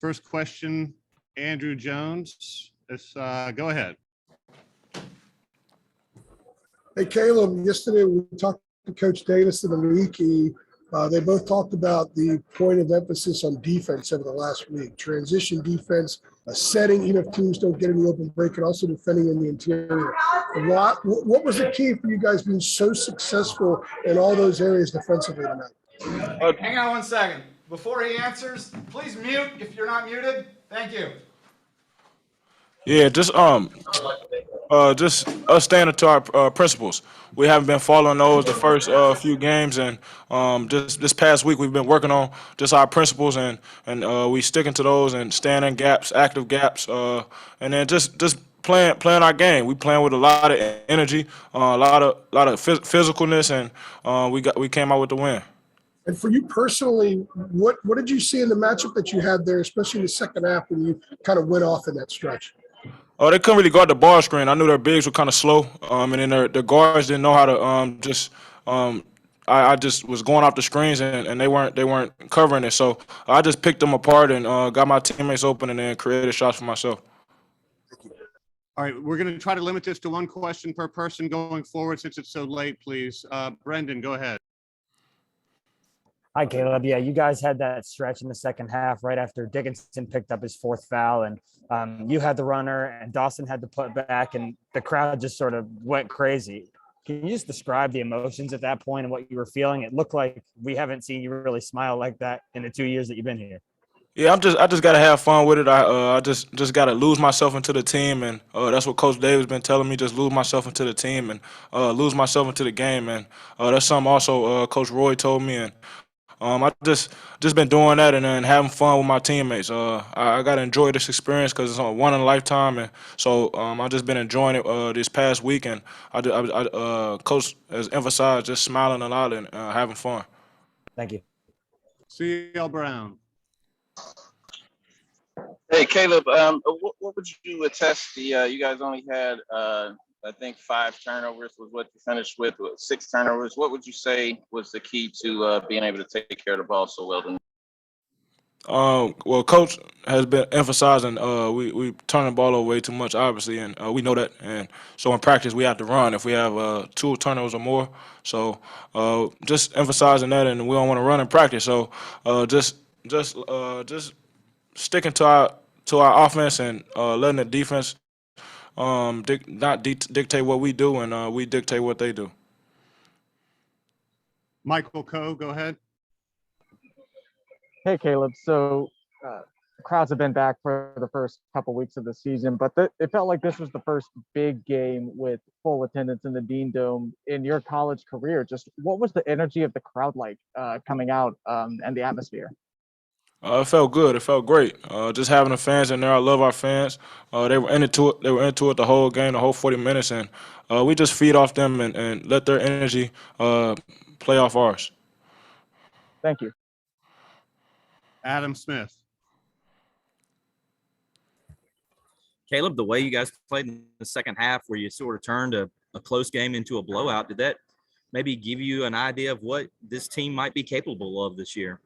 First question, Andrew Jones. Go ahead. Hey, Caleb, yesterday we talked to Coach Davis and Amiki. They both talked about the point of emphasis on defense over the last week. Transition defense, setting, even if teams don't get in the open break, and also defending in the interior. What was the key for you guys being so successful in all those areas defensively tonight? Hang on 1 second. Before he answers, please mute if you're not muted. Thank you. Yeah, just us standing to our principles. We haven't been following those the first few games, and just this past week we've been working on just our principles, and we sticking to those and staying in gaps, active gaps, and then just playing our game. We playing with a lot of energy, a lot of physicalness, and we came out with the win. And for you personally, what did you see in the matchup that you had there, especially in the second half when you kind of went off in that stretch? Oh, they couldn't really guard the ball screen. I knew their bigs were kind of slow, and then their guards didn't know how to I just was going off the screens, and they weren't covering it. So I just picked them apart and got my teammates open, and then created shots for myself. All right, we're going to try to limit this to one question per person going forward since it's so late, please. Brendan, go ahead. Hi, Caleb. Yeah, you guys had that stretch in the second half right after Dickinson picked up his fourth foul, and you had the runner, and Dawson had to put back, and the crowd just sort of went crazy. Can you just describe the emotions at that point and what you were feeling? It looked like we haven't seen you really smile like that in the 2 years that you've been here. Yeah, I just gotta have fun with it. I just gotta lose myself into the team, and that's what Coach Davis been telling me. Just lose myself into the team and lose myself into the game, and that's something also Coach Roy told me, and I just been doing that and then having fun with my teammates. I gotta enjoy this experience because it's one in a lifetime, and so I just been enjoying it this past week, and Coach has emphasized just smiling a lot and having fun. Thank you. C.L. Brown. Hey, Caleb, what would you attest you guys only had, I think 5 turnovers was what you finished with 6 turnovers. What would you say was the key to being able to take care of the ball so well tonight? Well, Coach has been emphasizing we turn the ball over way too much, obviously, and we know that. And so in practice, we have to run if we have 2 turnovers or more. So just emphasizing that, and we don't want to run in practice. So just sticking to our offense and letting the defense dictate what we do, and we dictate what they do. Michael Coe, go ahead. Hey, Caleb. So crowds have been back for the first couple weeks of the season, but it felt like this was the first big game with full attendance in the Dean Dome in your college career. Just what was the energy of the crowd like coming out and the atmosphere? It felt good. It felt great. Just having the fans in there. I love our fans. They were into it. They were into it the whole game, the whole 40 minutes, and we just feed off them and let their energy play off ours. Thank you. Adam Smith. Caleb, the way you guys played in the second half where you sort of turned a close game into a blowout, did that maybe give you an idea of what this team might be capable of this year?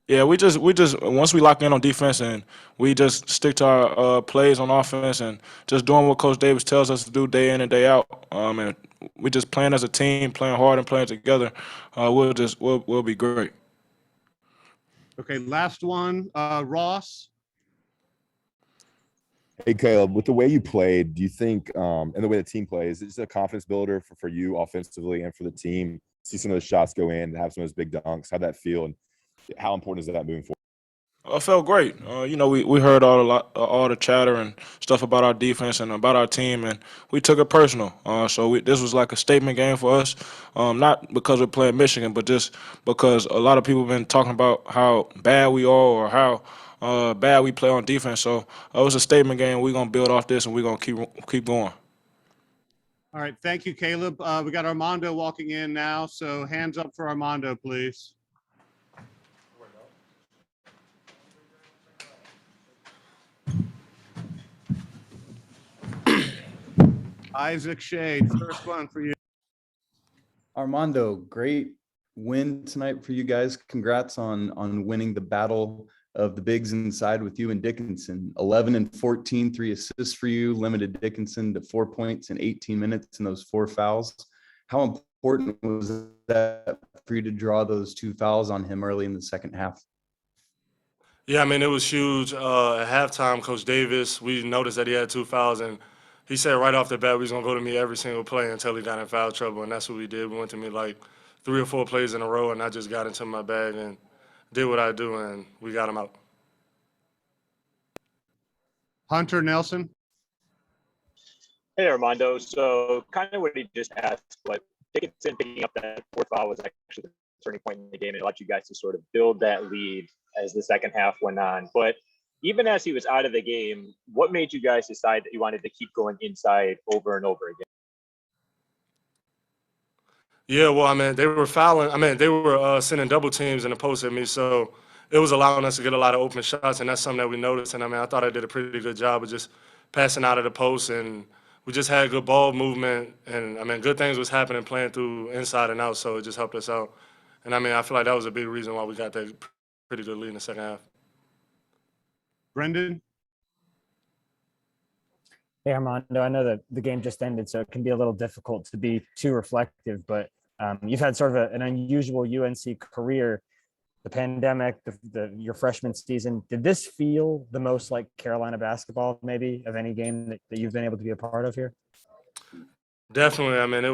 Yeah, we just once we lock in on defense and we just stick to our plays on offense and just doing what Coach Davis tells us to do day in and day out. And we just playing as a team, playing hard and playing together. We'll be great. Okay, last one, Ross. Hey, Caleb, with the way you played, do you think, and the way the team plays, is it a confidence builder for you offensively and for the team? See some of those shots go in, have some of those big dunks. How'd that feel, and how important is that moving forward? It felt great. We heard all the chatter and stuff about our defense and about our team, and we took it personal. This was like a statement game for us, not because we're playing Michigan, but just because a lot of people have been talking about how bad we are or how bad we play on defense. So it was a statement game. We're gonna build off this, and we're gonna keep going. All right, thank you, Caleb. We got Armando walking in now, so hands up for Armando, please. Isaac Shade, first one for you. Armando, great win tonight for you guys. Congrats on winning the battle of the bigs inside with you and Dickinson. 11 and 14, 3 assists for you, limited Dickinson to 4 points in 18 minutes and those 4 fouls. How important was that for you to draw those 2 fouls on him early in the second half? Yeah, I mean, it was huge. At halftime, Coach Davis, we noticed that he had 2 fouls, and he said right off the bat, we was going to go to me every single play until he got in foul trouble, and that's what we did. We went to me like 3 or 4 plays in a row, and I just got into my bag and did what I do, and we got him out. Hunter Nelson. Hey, Armando. So kind of what he just asked, but Dickinson picking up that 4th foul was actually the turning point in the game. It allowed you guys to sort of build that lead as the second half went on. But even as he was out of the game, what made you guys decide that you wanted to keep going inside over and over again? Yeah, well, I mean, they were fouling. I mean, they were sending double teams in the post at me, so it was allowing us to get a lot of open shots, and that's something that we noticed. And I mean, I thought I did a pretty good job of just passing out of the post, and we just had good ball movement, and I mean, good things was happening playing through inside and out, so it just helped us out. And I mean, I feel like that was a big reason why we got that pretty good lead in the second half. Brendan. Hey, Armando, I know that the game just ended, so it can be a little difficult to be too reflective, but you've had sort of an unusual UNC career, the pandemic, your freshman season. Did this feel the most like Carolina basketball, maybe, of any game that you've been able to be a part of here? Definitely. I mean,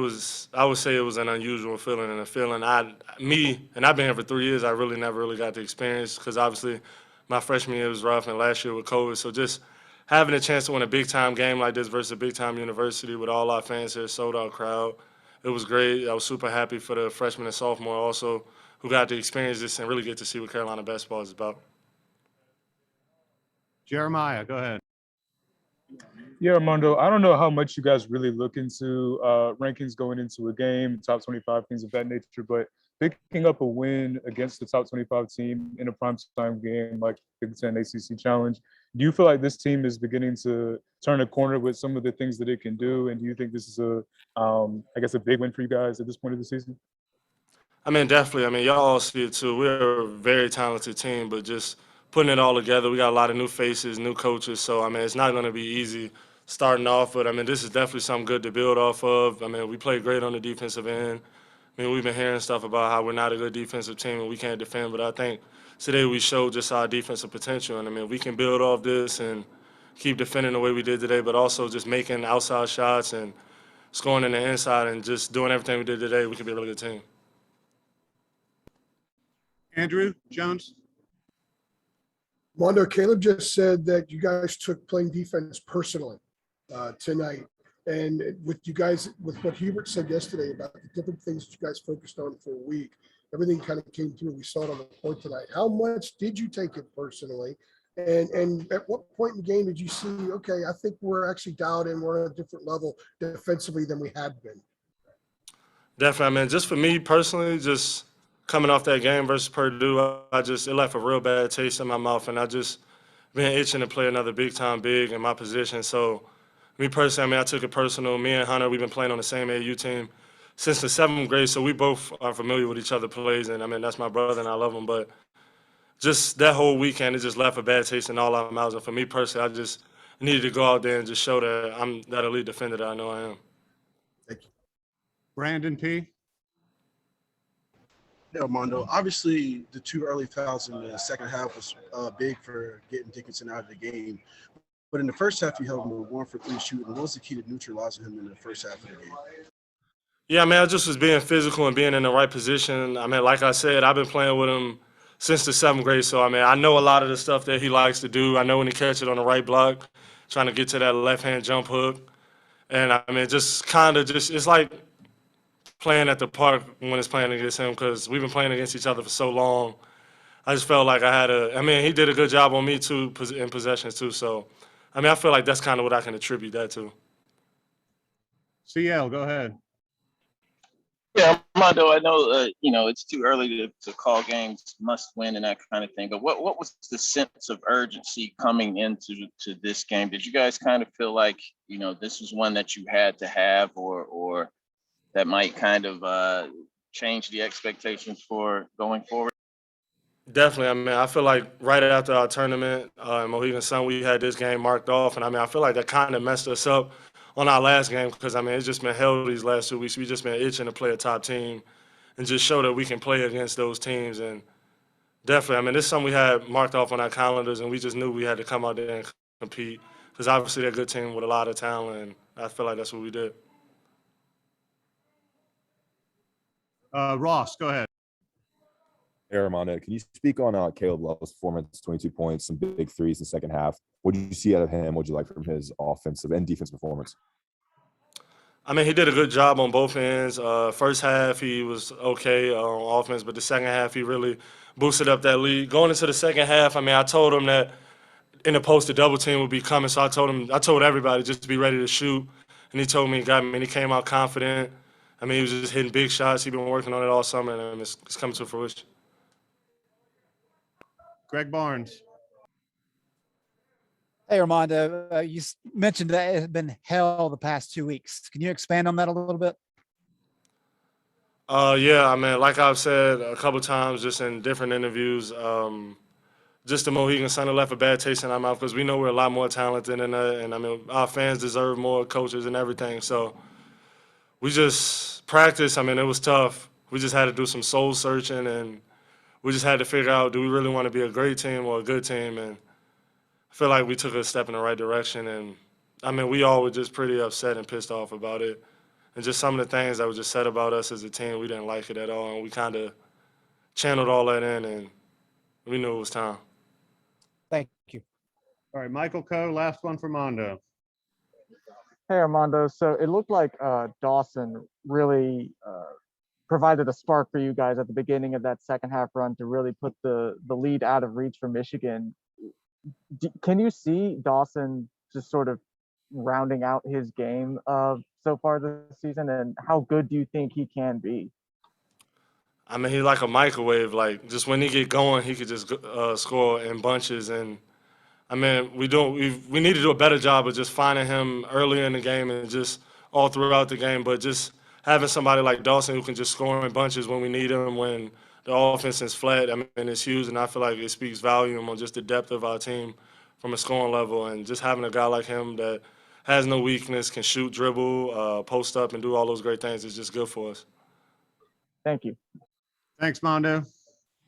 I would say it was an unusual feeling, and a feeling I've been here for 3 years, I really never really got to experience, because obviously my freshman year was rough and last year with COVID. So just having a chance to win a big-time game like this versus a big-time university with all our fans here, sold-out crowd, it was great. I was super happy for the freshmen and sophomore also who got to experience this and really get to see what Carolina basketball is about. Jeremiah, go ahead. Yeah, Armando, I don't know how much you guys really look into rankings going into a game, top 25, things of that nature, but picking up a win against the top 25 team in a primetime game like Big Ten ACC Challenge, do you feel like this team is beginning to turn a corner with some of the things that it can do? And do you think this is a big win for you guys at this point of the season? I mean, definitely. I mean, y'all all see it too. We're a very talented team, but just putting it all together, we got a lot of new faces, new coaches. So, I mean, it's not going to be easy starting off, but I mean, this is definitely something good to build off of. I mean, we played great on the defensive end. I mean, we've been hearing stuff about how we're not a good defensive team and we can't defend, but I think today we showed just our defensive potential. And I mean, we can build off this and keep defending the way we did today, but also just making outside shots and scoring in the inside and just doing everything we did today, we could be a really good team. Andrew Jones. Mondo, Caleb just said that you guys took playing defense personally tonight. And with what Hubert said yesterday about the different things that you guys focused on for a week, everything kind of came through. We saw it on the court tonight. How much did you take it personally? And at what point in the game did you see, okay, I think we're actually dialed in, we're on a different level defensively than we had been? Definitely, I mean, just for me personally, just coming off that game versus Purdue, it left a real bad taste in my mouth, and I just been itching to play another big-time big in my position. So me personally, I mean, I took it personal. Me and Hunter, we've been playing on the same AU team since the 7th grade, so we both are familiar with each other's plays, and I mean, that's my brother, and I love him. But just that whole weekend, it just left a bad taste in all our mouths. And for me personally, I just needed to go out there and just show that I'm that elite defender that I know I am. Thank you. Brandon P. Yeah, Armando. Obviously, the 2 early fouls in the second half was big for getting Dickinson out of the game. But in the first half, you held him to 1 for 3 shooting. What was the key to neutralizing him in the first half of the game? Yeah, I mean, I just was being physical and being in the right position. I mean, like I said, I've been playing with him since the 7th grade. So, I mean, I know a lot of the stuff that he likes to do. I know when he catches it on the right block, trying to get to that left-hand jump hook. And, I mean, just kind of just – it's like playing at the park when it's playing against him because we've been playing against each other for so long. I just felt like he did a good job on me, too, in possessions, too. So, I mean, I feel like that's kind of what I can attribute that to. CL, go ahead. Yeah, Armando, I know, it's too early to call games must win and that kind of thing, but what was the sense of urgency coming into this game? Did you guys kind of feel like, this was one that you had to have or that might kind of change the expectations for going forward? Definitely. I mean, I feel like right after our tournament in Mohegan Sun, we had this game marked off, and I mean, I feel like that kind of messed us up on our last game because I mean, it's just been hell these last 2 weeks. We just been itching to play a top team and just show that we can play against those teams. And definitely, I mean, this is something we had marked off on our calendars, and we just knew we had to come out there and compete because obviously they're a good team with a lot of talent, and I feel like that's what we did. Ross, go ahead. Hey, Armando, can you speak on Caleb Love's performance, 22 points, some big threes in the second half? What did you see out of him? What did you like from his offensive and defensive performance? I mean, he did a good job on both ends. First half, he was okay on offense, but the second half, he really boosted up that lead. Going into the second half, I mean, I told him that in the post, the double team would be coming, so I told everybody just to be ready to shoot, and he told me, he came out confident. I mean, he was just hitting big shots. He's been working on it all summer, and it's coming to fruition. Greg Barnes. Hey, Armando, you mentioned that it had been hell the past 2 weeks. Can you expand on that a little bit? Yeah, I mean, like I've said a couple times just in different interviews, just the Mohegan Sun left a bad taste in our mouth because we know we're a lot more talented than that, and I mean, our fans deserve more coaches and everything. So we just practiced. I mean, it was tough. We just had to do some soul searching, and we just had to figure out, do we really want to be a great team or a good team? And I feel like we took a step in the right direction. And, I mean, we all were just pretty upset and pissed off about it. And just some of the things that were just said about us as a team, we didn't like it at all. And we kind of channeled all that in, and we knew it was time. Thank you. All right, Michael Coe, last one for Mondo. Hey, Armando. So it looked like Dawson really provided a spark for you guys at the beginning of that second half run to really put the lead out of reach for Michigan. Can you see Dawson just sort of rounding out his game so far this season, and how good do you think he can be? I mean, he's like a microwave. Like, just when he get going, he could just score in bunches. And, I mean, we need to do a better job of just finding him early in the game and just all throughout the game. But just having somebody like Dawson who can just score in bunches when we need him, when the offense is flat, I mean, it's huge. And I feel like it speaks volume on just the depth of our team from a scoring level. And just having a guy like him that has no weakness, can shoot, dribble, post up, and do all those great things is just good for us. Thank you. Thanks, Mondo.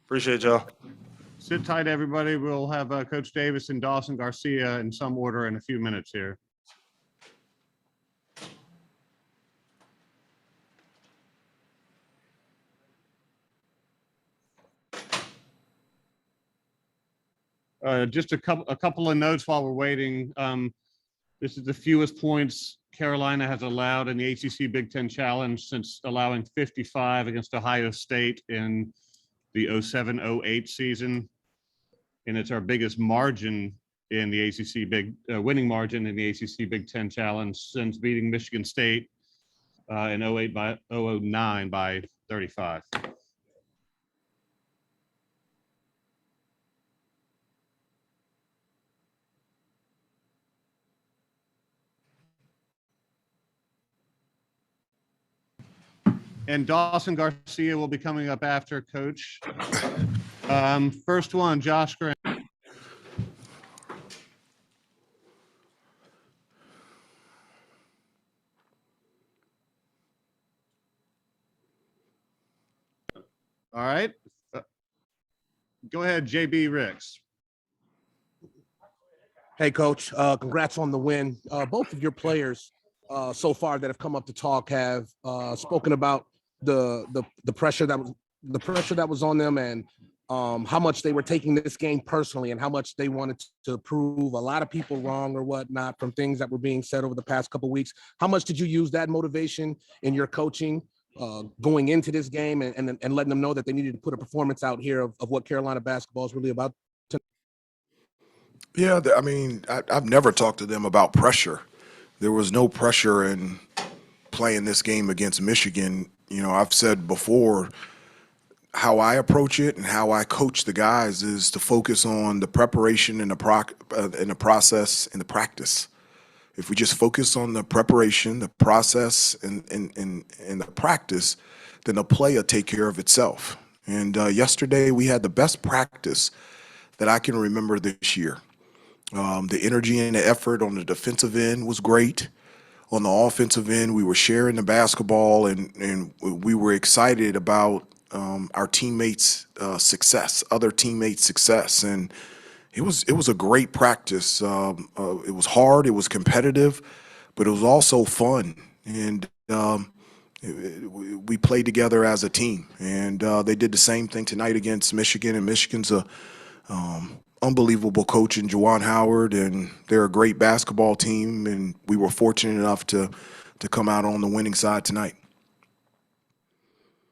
Appreciate y'all. Sit tight, everybody. We'll have Coach Davis and Dawson Garcia in some order in a few minutes here. Just a couple of notes while we're waiting. This is the fewest points Carolina has allowed in the ACC Big Ten Challenge since allowing 55 against Ohio State in the 07-08 season. And it's our biggest margin in the ACC winning margin in the ACC Big Ten Challenge since beating Michigan State in 09 by 35. And Dawson Garcia will be coming up after Coach. First one, Josh Grant. All right. Go ahead, JB Ricks. Hey, Coach. Congrats on the win. Both of your players so far that have come up to talk have spoken about the pressure that was on them, and how much they were taking this game personally and how much they wanted to prove a lot of people wrong or whatnot from things that were being said over the past couple of weeks. How much did you use that motivation in your coaching going into this game and letting them know that they needed to put a performance out here of what Carolina basketball is really about? Yeah, I mean, I've never talked to them about pressure. There was no pressure in playing this game against Michigan. You know, I've said before, how I approach it and how I coach the guys is to focus on the preparation and the process and the practice. If we just focus on the preparation, the process, and the practice, then the play will take care of itself. And yesterday we had the best practice that I can remember this year. The energy and the effort on the defensive end was great. On the offensive end, we were sharing the basketball, and we were excited about our teammates' success, other teammates' success, and it was a great practice. It was hard, it was competitive, but it was also fun, and we played together as a team. And they did the same thing tonight against Michigan, and Michigan's a unbelievable coach in Juwan Howard, and they're a great basketball team, and we were fortunate enough to come out on the winning side tonight.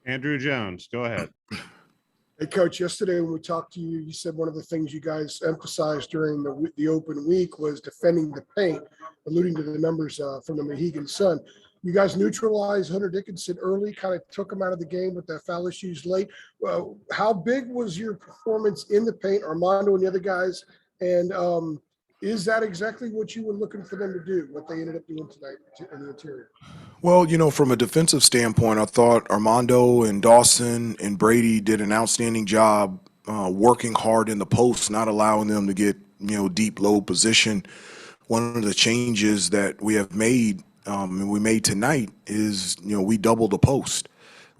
Andrew Jones, go ahead. Hey, Coach, yesterday when we talked to you, you said one of the things you guys emphasized during the open week was defending the paint, alluding to the numbers from the Mohegan Sun. You guys neutralized Hunter Dickinson early, kind of took him out of the game with the foul issues late. How big was your performance in the paint, Armando and the other guys? And is that exactly what you were looking for them to do, what they ended up doing tonight in the interior? Well, from a defensive standpoint, I thought Armando and Dawson and Brady did an outstanding job working hard in the post, not allowing them to get, deep, low position. One of the changes that we have made and we made tonight is, we doubled the post.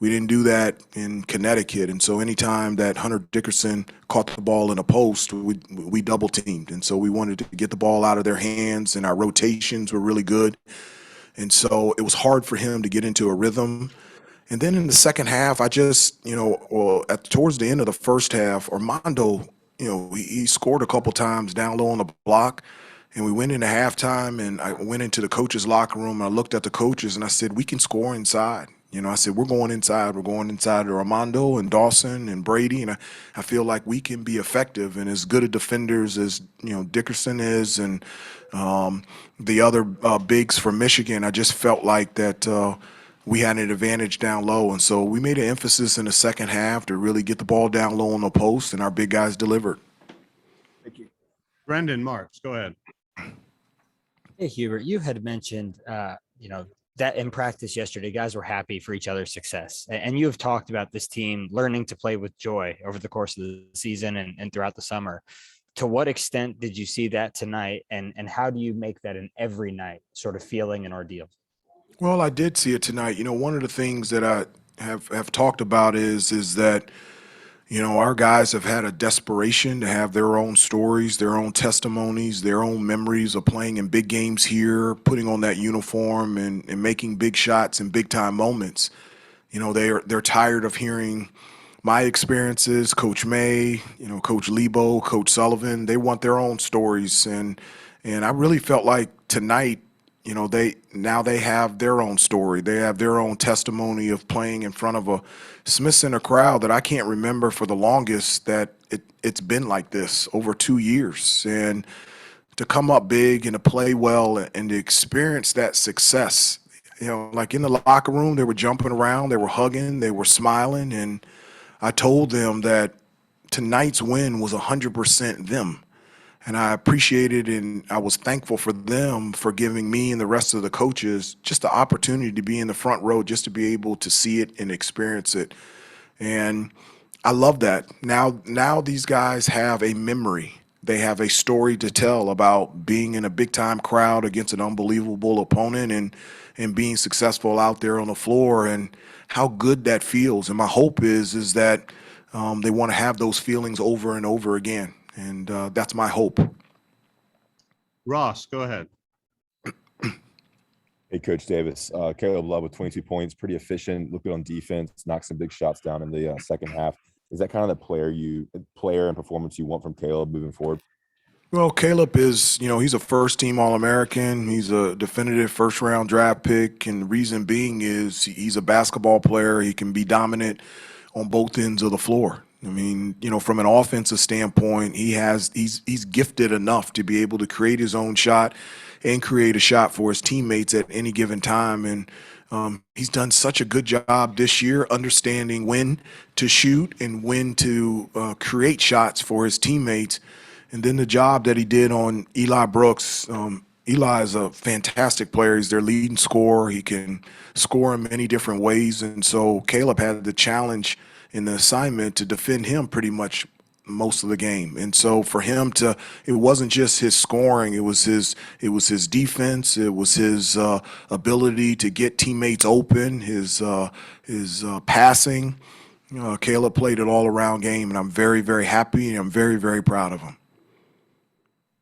We didn't do that in Connecticut. And so anytime that Hunter Dickinson caught the ball in a post, we double teamed. And so we wanted to get the ball out of their hands, and our rotations were really good. And so it was hard for him to get into a rhythm. And then in the second half, I just, towards the end of the first half, Armando, he scored a couple times down low on the block. And we went into halftime, and I went into the coaches' locker room, and I looked at the coaches, and I said, we can score inside. I said, we're going inside. We're going inside to Armando and Dawson and Brady, and I feel like we can be effective and as good a defenders as, Dickerson is and the other bigs from Michigan. I just felt like that we had an advantage down low, and so we made an emphasis in the second half to really get the ball down low on the post, and our big guys delivered. Thank you. Brendan Marks, go ahead. Hey, Hubert, you had mentioned, that in practice yesterday, guys were happy for each other's success. And you have talked about this team learning to play with joy over the course of the season and throughout the summer. To what extent did you see that tonight? And how do you make that an every night sort of feeling and ordeal? Well, I did see it tonight. One of the things that I have talked about is that, our guys have had a desperation to have their own stories, their own testimonies, their own memories of playing in big games here, putting on that uniform and making big shots in big time moments. They're tired of hearing my experiences, Coach May, Coach Lebo, Coach Sullivan. They want their own stories. And I really felt like tonight, they have their own story. They have their own testimony of playing in front of a Smith Center crowd that I can't remember for the longest that it's been like this over 2 years. And to come up big and to play well and to experience that success, like in the locker room, they were jumping around, they were hugging, they were smiling. And I told them that tonight's win was 100% them. And I appreciated and I was thankful for them for giving me and the rest of the coaches just the opportunity to be in the front row, just to be able to see it and experience it. And I love that. Now these guys have a memory. They have a story to tell about being in a big-time crowd against an unbelievable opponent and being successful out there on the floor and how good that feels. And my hope is that they want to have those feelings over and over again. And that's my hope. Ross, go ahead. Hey, Coach Davis. Caleb Love with 22 points, pretty efficient, looked good on defense, knocked some big shots down in the second half. Is that kind of the player and performance you want from Caleb moving forward? Well, Caleb is, he's a first-team All-American. He's a definitive first-round draft pick, and the reason being is he's a basketball player. He can be dominant on both ends of the floor. I mean, from an offensive standpoint, he's gifted enough to be able to create his own shot and create a shot for his teammates at any given time. And he's done such a good job this year understanding when to shoot and when to create shots for his teammates. And then the job that he did on Eli Brooks. Eli is a fantastic player. He's their leading scorer. He can score in many different ways. And so Caleb had the challenge in the assignment to defend him pretty much most of the game. And so for him to, it wasn't just his scoring, it was his defense, it was his ability to get teammates open, his passing. Caleb played an all-around game, and I'm very, very happy, and I'm very, very proud of him.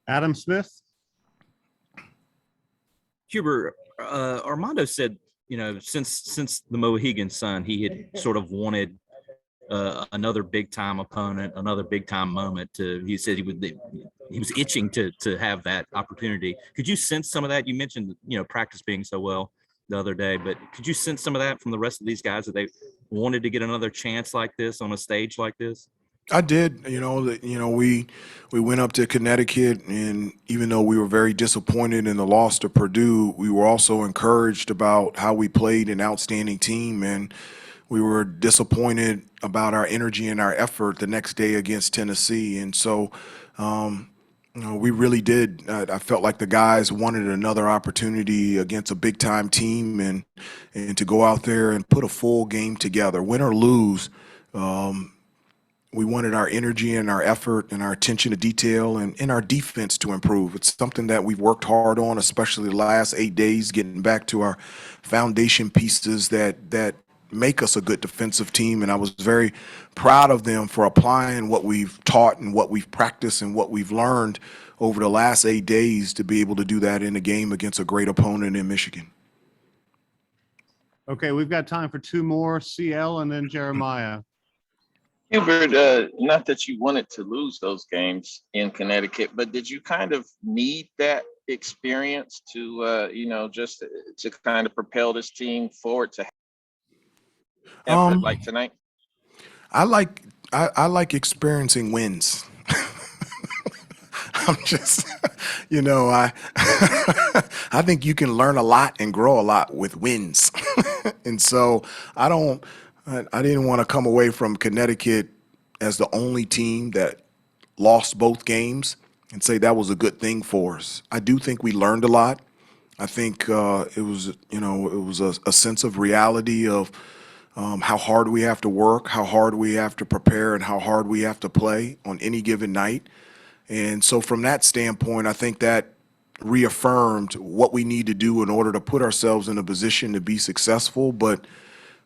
Adam Smith. Hubert, Armando said, since the Mohegan Sun, he had sort of wanted another big time opponent, another big time moment. He said he was itching to have that opportunity. Could you sense some of that? You mentioned practice being so well the other day, but could you sense some of that from the rest of these guys, that they wanted to get another chance like this on a stage like this? I did. We went up to Connecticut, and even though we were very disappointed in the loss to Purdue, we were also encouraged about how we played an outstanding team, and we were disappointed about our energy and our effort the next day against Tennessee. And so, we really did. I felt like the guys wanted another opportunity against a big-time team, and to go out there and put a full game together, win or lose. We wanted our energy and our effort and our attention to detail and our defense to improve. It's something that we've worked hard on, especially the last 8 days, getting back to our foundation pieces that make us a good defensive team. And I was very proud of them for applying what we've taught and what we've practiced and what we've learned over the last 8 days to be able to do that in a game against a great opponent in Michigan. Okay, we've got time for two more, CL and then Jeremiah. Hubert, not that you wanted to lose those games in Connecticut, but did you kind of need that experience to, just to kind of propel this team forward to effort like tonight? I like experiencing wins. I'm just, I think you can learn a lot and grow a lot with wins. And so I didn't want to come away from Connecticut as the only team that lost both games and say that was a good thing for us. I do think we learned a lot. I think it was a sense of reality of how hard we have to work, how hard we have to prepare, and how hard we have to play on any given night. And so from that standpoint, I think that reaffirmed what we need to do in order to put ourselves in a position to be successful. But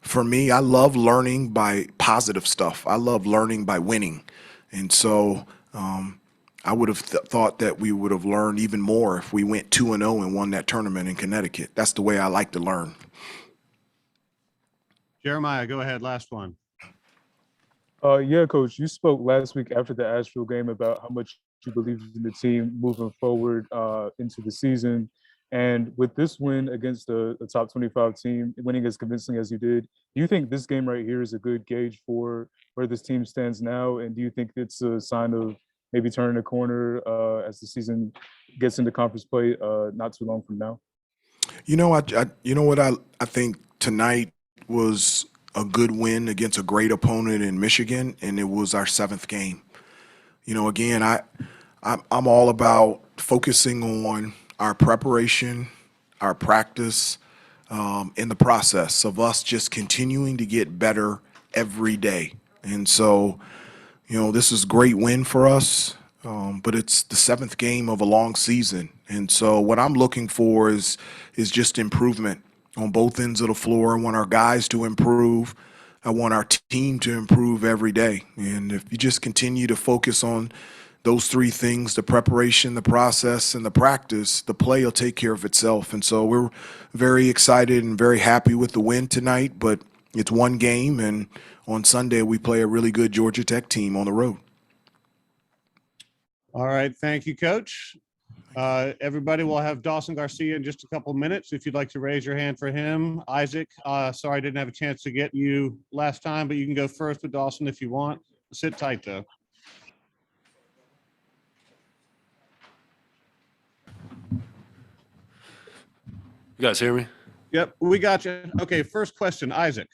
for me, I love learning by positive stuff. I love learning by winning. And so I would have thought that we would have learned even more if we went 2-0 and won that tournament in Connecticut. That's the way I like to learn. Jeremiah, go ahead. Last one. Yeah, Coach, you spoke last week after the Asheville game about how much you believe in the team moving forward into the season. And with this win against a top 25 team, winning as convincing as you did, do you think this game right here is a good gauge for where this team stands now? And do you think it's a sign of maybe turning a corner as the season gets into conference play not too long from now? I think tonight was a good win against a great opponent in Michigan, and it was our 7th game. Again, I'm all about focusing on our preparation, our practice, in the process of us just continuing to get better every day. And so, this is a great win for us, but it's the 7th game of a long season. And so what I'm looking for is just improvement on both ends of the floor. I want our guys to improve. I want our team to improve every day. And if you just continue to focus on those 3 things, the preparation, the process, and the practice, the play will take care of itself. And so we're very excited and very happy with the win tonight, but it's one game, and on Sunday we play a really good Georgia Tech team on the road. All right. Thank you, Coach. Everybody will have Dawson Garcia in just a couple minutes. If you'd like to raise your hand for him. Isaac, sorry I didn't have a chance to get you last time, but you can go first with Dawson if you want. Sit tight, though. You guys hear me? Yep, we got you. Okay, first question, Isaac.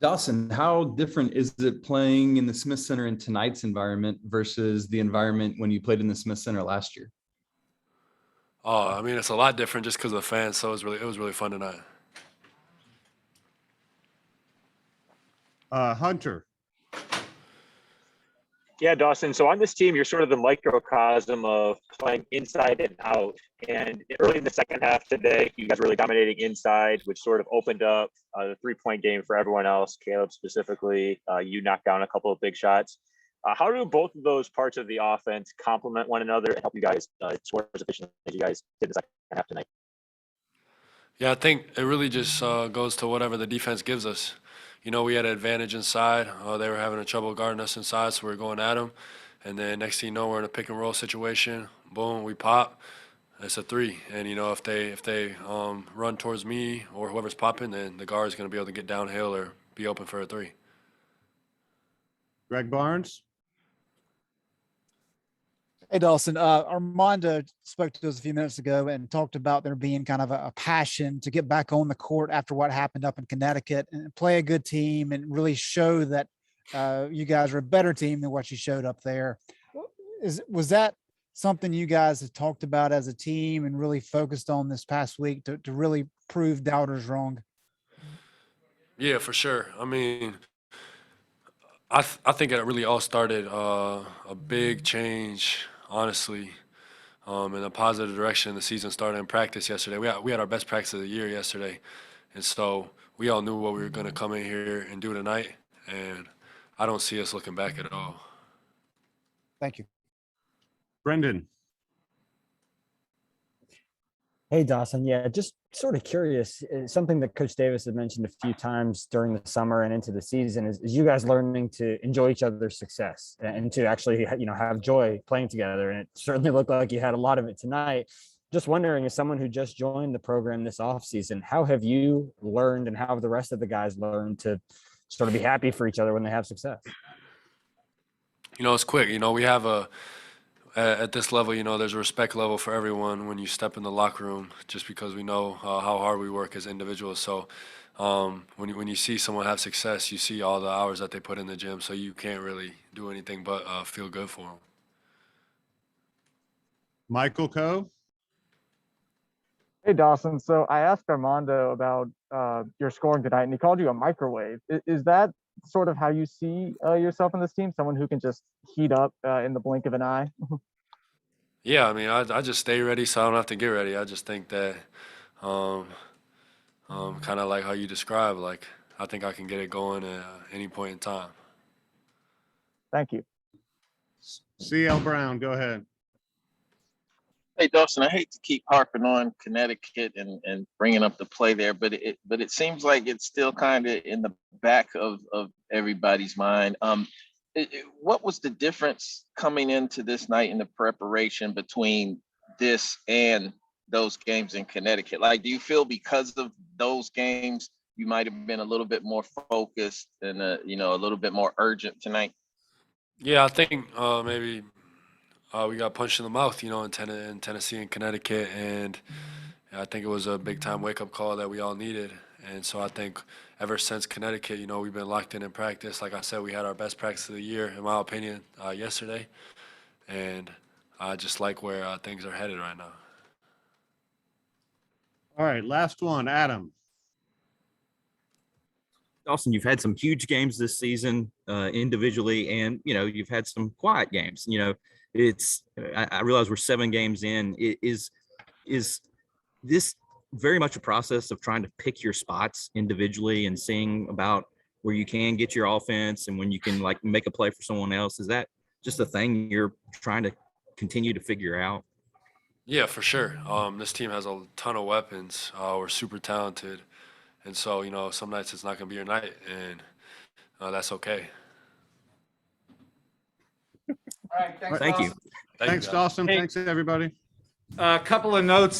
Dawson, how different is it playing in the Smith Center in tonight's environment versus the environment when you played in the Smith Center last year? Oh, I mean, it's a lot different just because of the fans. So it was really fun tonight. Hunter. Yeah, Dawson. So on this team, you're sort of the microcosm of playing inside and out. And early in the second half today, you guys were really dominating inside, which sort of opened up the 3-point game for everyone else. Caleb specifically, you knocked down a couple of big shots. How do both of those parts of the offense complement one another and help you guys score as efficiently as you guys did the second half tonight? Yeah, I think it really just goes to whatever the defense gives us. You know, we had an advantage inside. They were having trouble guarding us inside, so we were going at them. And then next thing you know, we're in a pick and roll situation. Boom, we pop. It's a three. And, you know, if they run towards me or whoever's popping, then the guard is going to be able to get downhill or be open for a three. Greg Barnes. Hey, Dawson. Armando spoke to us a few minutes ago and talked about there being kind of a passion to get back on the court after what happened up in Connecticut and play a good team and really show that you guys are a better team than what you showed up there. Was that something you guys have talked about as a team and really focused on this past week to really prove doubters wrong? Yeah, for sure. I mean, I think it really all started a big change, honestly, in a positive direction. The season started in practice yesterday. We had our best practice of the year yesterday, and so we all knew what we were going to come in here and do tonight, and I don't see us looking back at all. Thank you. Brendan. Hey, Dawson. Yeah, just sort of curious. Something that Coach Davis had mentioned a few times during the summer and into the season is you guys learning to enjoy each other's success and to actually, you know, have joy playing together. And it certainly looked like you had a lot of it tonight. Just wondering, as someone who just joined the program this offseason, how have you learned and how have the rest of the guys learned to sort of be happy for each other when they have success? You know, it's quick. You know, we have at this level, you know, there's a respect level for everyone when you step in the locker room, just because we know how hard we work as individuals. So when you see someone have success, you see all the hours that they put in the gym, so you can't really do anything but feel good for them. Michael Coe. Hey, Dawson. So I asked Armando about your scoring tonight, and he called you a microwave. Is that sort of how you see yourself in this team? Someone who can just heat up in the blink of an eye? Yeah, I mean, I just stay ready so I don't have to get ready. I just think that kind of like how you described, like I think I can get it going at any point in time. Thank you. CL Brown, go ahead. Hey, Dawson, I hate to keep harping on Connecticut and bringing up the play there, but it seems like it's still kind of in the back of everybody's mind. What was the difference coming into this night in the preparation between this and those games in Connecticut? Like, do you feel because of those games, you might have been a little bit more focused and, a little bit more urgent tonight? Yeah, I think maybe we got punched in the mouth, you know, in Tennessee and Connecticut, and I think it was a big-time wake-up call that we all needed. And so I think ever since Connecticut, you know, we've been locked in practice. Like I said, we had our best practice of the year, in my opinion, yesterday. And I just like where things are headed right now. All right, last one, Adam. Dawson, you've had some huge games this season individually, and, you know, you've had some quiet games. You know, I realize we're 7 games in. Is this very much a process of trying to pick your spots individually and seeing about where you can get your offense and when you can like make a play for someone else? Is that just a thing you're trying to continue to figure out? Yeah, for sure. This team has a ton of weapons. We're super talented. And so, you know, some nights it's not going to be your night, and that's okay. All right, thanks, Thank you. Dawson. Thanks, Dawson. Hey. Thanks, everybody. A couple of notes